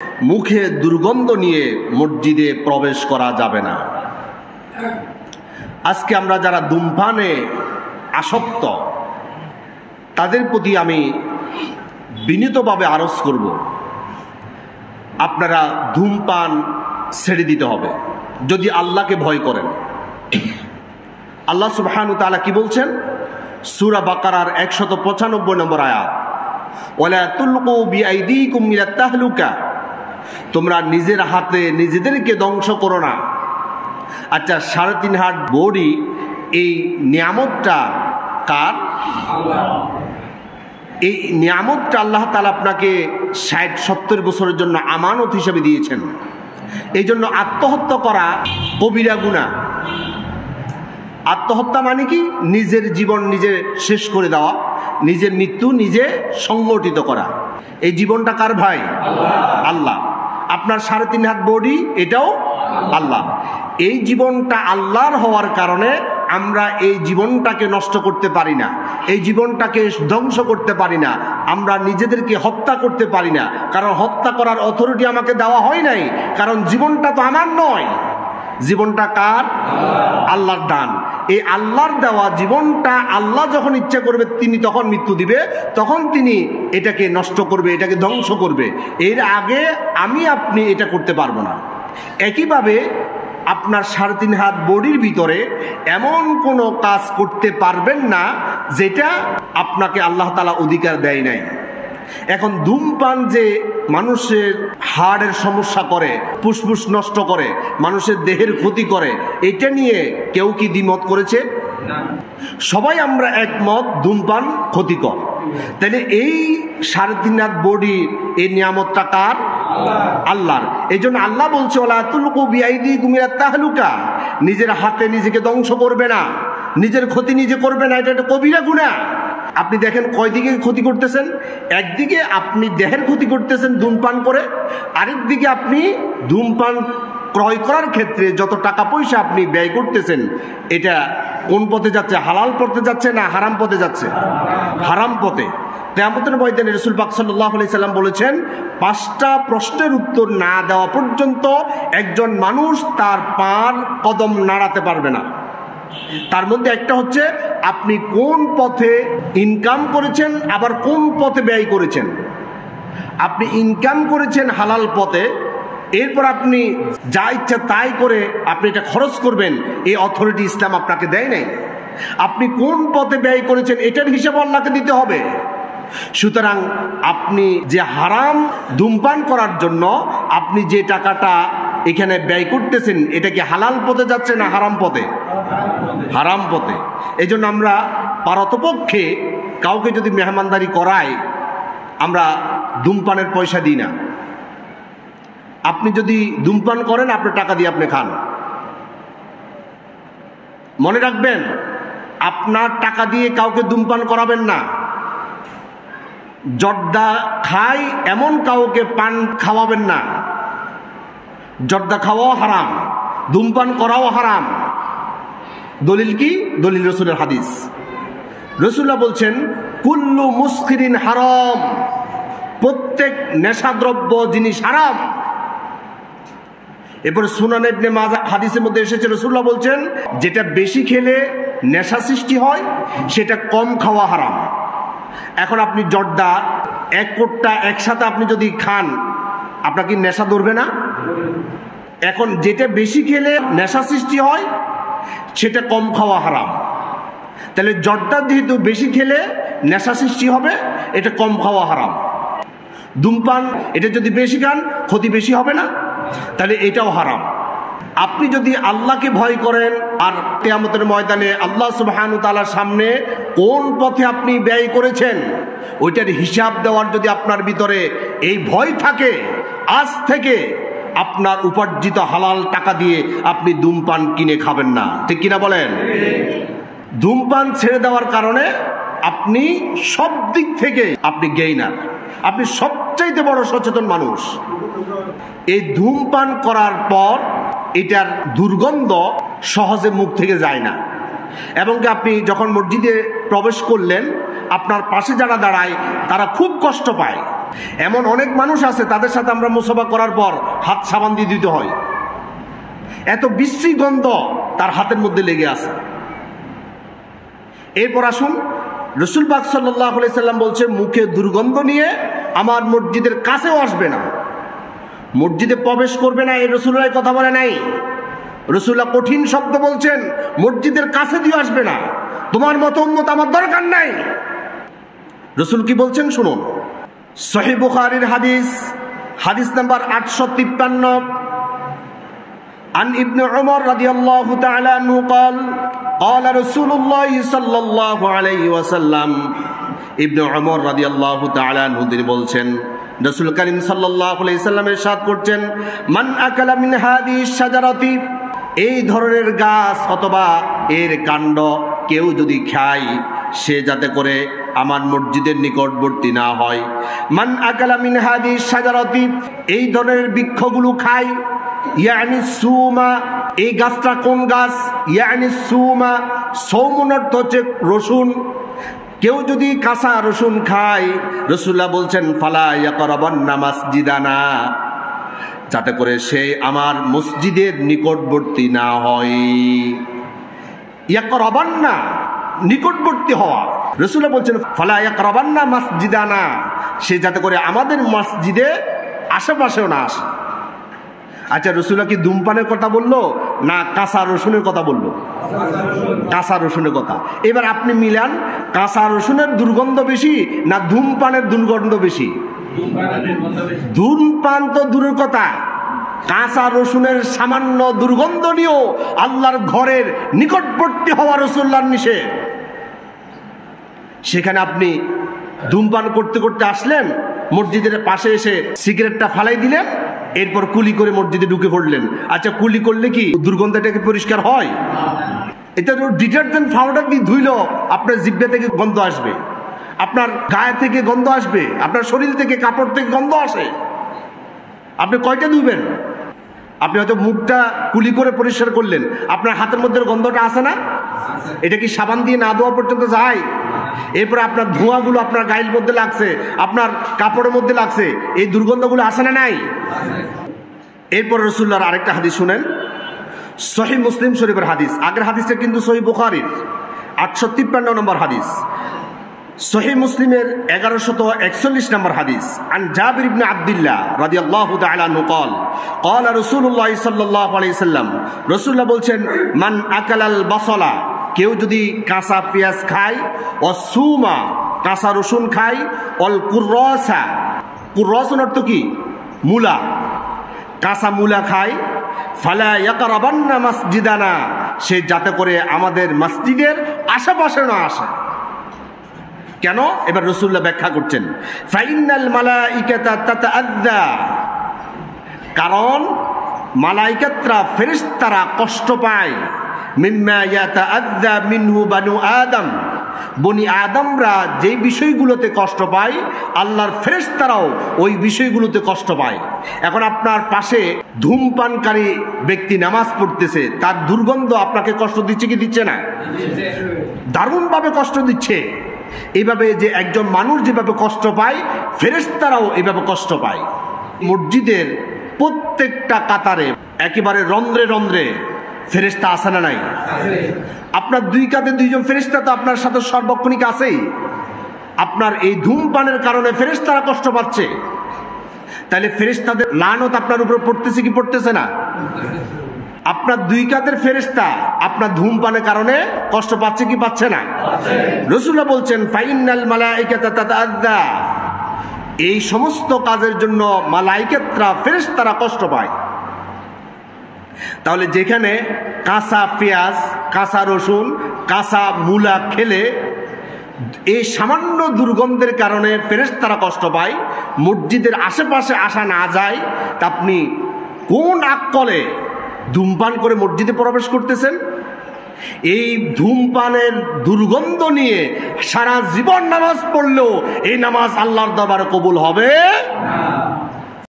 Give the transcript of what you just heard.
মুখে দুর্গন্ধ নিয়ে মসজিদে প্রবেশ করা যাবে না। আজকে আমরা যারা ধূমপানে আসক্ত তাদের প্রতি আমি বিনীতভাবে আরজ করব, আপনারা ধূমপান ছেড়ে দিতে হবে যদি আল্লাহকে ভয় করেন। আল্লাহ সুবহানাহু ওয়া তাআলা কি বলছেন? সূরা বাকারার 195 নম্বর আয়াত, ওয়ালা তুলকু বিআইদিকুম ইলাত তাহলুকা, তোমরা নিজের হাতে নিজেদেরকে ধ্বংস করো না। আচ্ছা, 3.5 হাত বডি, এই নিয়ামতটা কার? আল্লাহ। এই নিয়ামতটা আল্লাহ তাআলা আপনাকে 60-70 বছরের জন্য আমানত হিসেবে দিয়েছেন। এই জন্য আত্মহত্যা করা কবিরা গুনাহ। আত্মহত্যা মানে কি? নিজের জীবন নিজে শেষ করে দেওয়া, নিজের মৃত্যু নিজে সংগঠিত করা। এই জীবনটা কার ভাই? আল্লাহ। আপনার 3.5 হাত বডি, এটাও আল্লাহ। এই জীবনটা আল্লাহর হওয়ার কারণে আমরা এই জীবনটাকে নষ্ট করতে পারি না, এই জীবনটাকে ধ্বংস করতে পারি না, আমরা নিজেদেরকে হত্যা করতে পারি না। কারণ হত্যা করার অথরিটি আমাকে দেওয়া হয় নাই, কারণ জীবনটা তো আমার নয়, জীবনটা কার? আল্লাহর দান। এই আল্লাহর দেওয়া জীবনটা আল্লাহ যখন ইচ্ছা করবে তিনি তখন মৃত্যু দিবে, তখন তিনি এটাকে নষ্ট করবে, এটাকে ধ্বংস করবে। এর আগে আমি আপনি এটা করতে পারবো না। একইভাবে আপনার 3.5 হাত বডির ভিতরে এমন কোনো কাজ করতে পারবেন না যেটা আপনাকে আল্লাহ তাআলা অধিকার দেয় নাই। এখন ধূমপান যে মানুষের হাড়ের সমস্যা করে, ফুসফুস নষ্ট করে, মানুষের দেহের ক্ষতি করে, এটা নিয়ে কেউ কি দ্বিমত করেছে? সবাই আমরা একমত ধূমপান ক্ষতিকর। তাহলে এই 3.5 হাত বডি, এই নিয়ামতটা কার? আল্লাহর। এই জন্য আল্লাহ বলছে, ওয়ালা তুলকু বিআইদিকুম ইলাত তাহলুকা, নিজের হাতে নিজেকে ধ্বংস করবে না, নিজের ক্ষতি নিজে করবে না। এটা একটা কবিরা গুনাহ। আপনি দেখেন কয় দিকে ক্ষতি করতেছেন। একদিকে আপনি দেহের ক্ষতি করতেছেন ধূমপান করে, আরেক দিকে আপনি ধূমপান ক্রয় করার ক্ষেত্রে যত টাকা পয়সা আপনি ব্যয় করতেছেন, এটা কোন পথে যাচ্ছে? হালাল পথে যাচ্ছে না হারাম পথে যাচ্ছে? হারাম পথে। কিয়ামতের ময়দানে রাসূল পাক সাল্লাল্লাহু আলাইহি সাল্লাম বলেছেন, 5টা প্রশ্নের উত্তর না দেওয়া পর্যন্ত একজন মানুষ তার পার কদম নাড়াতে পারবে না। তার মধ্যে একটা হচ্ছে আপনি কোন পথে ইনকাম করেছেন, আবার কোন পথে ব্যয় করেছেন। আপনি ইনকাম করেছেন হালাল পথে, এরপর আপনি যা ইচ্ছা তাই করে আপনি এটা খরচ করবেন, এই অথরিটি ইসলাম আপনাকে দেয় নাই। আপনি কোন পথে ব্যয় করেছেন এটার হিসাব আল্লাহকে দিতে হবে। সুতরাং আপনি যে হারাম ধূমপান করার জন্য আপনি যে টাকাটা এখানে ব্যয় করতেছেন, এটা কি হালাল পথে যাচ্ছে না হারাম পথে? হারাম পথে। এই জন্য আমরা পারতপক্ষে কাউকে যদি মেহমানদারি করাই, আমরা ধূমপানের পয়সা দিই না। আপনি যদি ধূমপান করেন, আপনার টাকা দিয়ে আপনি খান। মনে রাখবেন, আপনার টাকা দিয়ে কাউকে ধূমপান করাবেন না। জর্দা খাই এমন কাউকে পান খাওয়াবেন না। জর্দা খাওয়াও হারাম, ধূমপান করাও হারাম। দলিল কি? দলিল রাসূলের হাদিস। রাসূলুল্লাহ বলছেন, কুল্লু মুসকিরিন হারাম, প্রত্যেক নেশাদ্রব্য জিনিস হারাম। এরপর সুনান ইবনে মাজাহ হাদিসের মধ্যে এসেছে, রাসূলুল্লাহ বলছেন, যেটা বেশি খেলে নেশা সৃষ্টি হয় সেটা কম খাওয়া হারাম। এখন আপনি জর্দা 1 কোট্টা একসাথে আপনি যদি খান, আপনার কি নেশা ধরবে না? এখন যেটা বেশি খেলে নেশা সৃষ্টি হয় সেটা কম খাওয়া হারাম। তাহলে জর্দা যেহেতু বেশি খেলে নেশা সৃষ্টি হবে, এটা কম খাওয়া হারাম। ধূমপান এটা যদি বেশি খান ক্ষতি বেশি হবে না? তাহলে এটাও হারাম। আপনি যদি আল্লাহকে ভয় করেন আর কিয়ামতের ময়দানে আল্লাহ সুবহানাহু ওয়া তাআলার সামনে কোন পথে আপনি ব্যয় করেছেন ওইটার হিসাব দেওয়ার যদি আপনার ভিতরে এই ভয় থাকে, আজ থেকে আপনার উপার্জিত হালাল টাকা দিয়ে আপনি ধূমপান কিনে খাবেন না। ঠিক কিনা বলেন? ধূমপান ছেড়ে দেওয়ার কারণে আপনি সব দিক থেকে আপনি গেইনার, আপনি সবচাইতে বড় সচেতন মানুষ। এই ধূমপান করার পর এটার দুর্গন্ধ সহজে মুখ থেকে যায় না। এবং আপনি যখন মসজিদে প্রবেশ করলেন আপনার পাশে যারা দাঁড়ায় তারা খুব কষ্ট পায়। এমন অনেক মানুষ আছে তাদের সাথে আমরা মুসাফা করার পর হাত সাবান দিয়ে দিতে হয়, এত বিশ্রী গন্ধ তার হাতের মধ্যে লেগে আছে। এরপর আসুন, রসুল পাক সাল্লাল্লাহু আলাইহি সাল্লাম বলছে মুখে দুর্গন্ধ নিয়ে আমার মসজিদের কাছেও আসবে না, মসজিদে প্রবেশ করবে না। এই রসুল্লাহ কথা বলে নাই, রসুল্লাহ কঠিন শব্দ বলছেন মসজিদের কাছে দিয়ে আসবে না, তোমার মতো উম্মত আমার দরকার নাই। রসুল কি বলছেন শুনুন, সহিহ বুখারীর হাদিস, হাদিস নাম্বার 853, عن ابن عمر رضي الله تعالى عنه قال قال رسول الله صلى الله عليه وسلم ইবনে উমর রাদিয়াল্লাহু তাআলা আনহু তিনি বলছেন রাসূল করিম সাল্লাল্লাহু আলাইহি সাল্লাম ইরশাদ করছেন, মান আকালা মিন হাদিহি শাজারাতি, এই ধরনের গাছ অথবা এর কাণ্ড কেউ যদি খায় সে যাতে করে আমার মসজিদের নিকটবর্তী না হয়। মান আকালা মিন হাদিহি শাজারাতি, এই ধরনের বৃক্ষগুলো খায়, ইয়ানি সুমা, এই গাছটা কোন গাছ? ইয়ানি সুমা, সৌমুন অর্থ হচ্ছে রসুন। কেউ যদি কাঁচা রসুন খায়, রাসূলুল্লাহ বলছেন ফালা ইয়াকরাবান্না মাসজিদানা, যাতে করে সে আমার মসজিদের নিকটবর্তী না হয়। ইয়াকরাবান্না, নিকটবর্তী হওয়া। রাসূলুল্লাহ বলছেন ফালা ইয়াকরাবান্না মাসজিদানা, সে যাতে করে আমাদের মসজিদে আশেপাশেও না আসে। আচ্ছা, রসুল্লাহ কি ধূমপানের কথা বললো না কাঁচা রসুনের কথা বললো? কাঁচা রসুনের কথা। এবার আপনি মিলান, কাঁচা রসুনের দুর্গন্ধ বেশি না ধূমপানের দুর্গন্ধ বেশি? ধূমপান তো দূরের কথা, কাঁচা রসুনের সামান্য দুর্গন্ধ নিয়েও আল্লাহর ঘরের নিকটবর্তী হওয়া রাসূলুল্লাহর নিষেধ। সেখানে আপনি ধূমপান করতে করতে আসলেন, মসজিদের পাশে এসে সিগারেটটা ফালাই দিলেন, এরপর কুলি করে মসজিদে ঢুকে পড়লেন। আচ্ছা, কুলি করলে কি দুর্গন্ধটা কি পরিষ্কার হয়? এটা ডিটারজেন্ট পাউডার দিয়ে ধুইল আপনার জিহ্বা থেকে গন্ধ আসবে, আপনার গায়ে থেকে গন্ধ আসবে, আপনার শরীর থেকে কাপড় থেকে গন্ধ আসে। আপনি কয়টা ধুবেন? আপনি হয়তো মুখটা কুলি করে পরিষ্কার করলেন, আপনার হাতের মধ্যে গন্ধটা আসে না? এটা কি সাবান দিয়ে না ধোয়া পর্যন্ত যায়? এরপরে আপনার ধোঁয়াগুলো আপনার গায়ের মধ্যে লাগছে, আপনার কাপড়ের মধ্যে লাগছে, এই দুর্গন্ধগুলো আসে না নাই? এরপর রাসূলুল্লাহর আরেকটা হাদিস শুনেন, সহিহ মুসলিম শরীফের হাদিস। আগের হাদিসটা কিন্তু সহিহ বুখারীর 853 নম্বর হাদিস, সহিহ মুসলিমের 1141 নম্বর হাদিস। আন জাবির ইবনে আব্দুল্লাহ রাদিয়াল্লাহু তাআলা আনহু قال قال رسول الله صلى الله عليه وسلم, রাসূলুল্লাহ বলছেন মান আকালাল বাসলা, কেউ যদি কাঁচা পেঁয়াজ খায়, অসুমা, কাঁচা রসুন খায়, অল কুররাসা, কুররাসুন অর্থ কি? মূলা, কাঁচা মূলা খায়, ফালা ইয়াকরাবান্না মাসজিদানা, সে যাতে করে আমাদের মসজিদের আশেপাশে না আসে। কেন? এবার রাসূলুল্লাহ ব্যাখ্যা করছেন, ফাইনাল মালাইকাতা তাতাআযা, কারণ মালাইকাতরা ফেরেশতারা কষ্ট পায়, মিম্মা ইয়াতাআযা মিনহু বানু আদম, বনি আদমরা যে বিষয়গুলোতে কষ্ট পায় আল্লাহর ফেরেশতারাও ওই বিষয়গুলোতে কষ্ট পায়। এখন আপনার পাশে ধূমপানকারী ব্যক্তি নামাজ পড়তেছে, তার দুর্গন্ধ আপনাকে কষ্ট দিচ্ছে কি দিচ্ছে না? দারুণভাবে কষ্ট দিচ্ছে। এইভাবে যে একজন মানুষ যেভাবে কষ্ট পায়, ফেরেশতারাও এইভাবে কষ্ট পায়। মসজিদের প্রত্যেকটা কাতারে একেবারে রন্ধ্রে রন্ধ্রে ফেরেশতা আছে না নাই? আপনার দুই কাঁধে দুইজন ফেরেশতা তো আপনার সাথে সর্বক্ষণিক আছেই। আপনার এই ধূমপানের কারণে ফেরেশতারা কষ্ট পাচ্ছে, তাহলে ফেরেশতাদের লানত আপনার উপর পড়তেছে কি পড়তেছে না? আপনার দুই কাঁধের ফেরেশতা আপনার ধূমপানের কারণে কষ্ট পাচ্ছে কি পাচ্ছে না? রাসূলুল্লাহ বলছেন ফাইনাল মালাইকাতা তাতাআযা, এই সমস্ত কাজের জন্য মালাইকাতরা ফেরেশতারা কষ্ট পায়। তাহলে যেখানে কাঁচা পেঁয়াজ, কাঁচা রসুন, কাঁচা মূলা খেলে এই সামান্য দুর্গন্ধের কারণে ফেরেশতারা কষ্ট পায়, মসজিদের আশেপাশে আসা না যায়, তা আপনি কোন আকলে ধূমপান করে মসজিদে প্রবেশ করতেছেন? এই ধূমপানের দুর্গন্ধ নিয়ে সারা জীবন নামাজ পড়লেও এই নামাজ আল্লাহর দরবারে কবুল হবে না।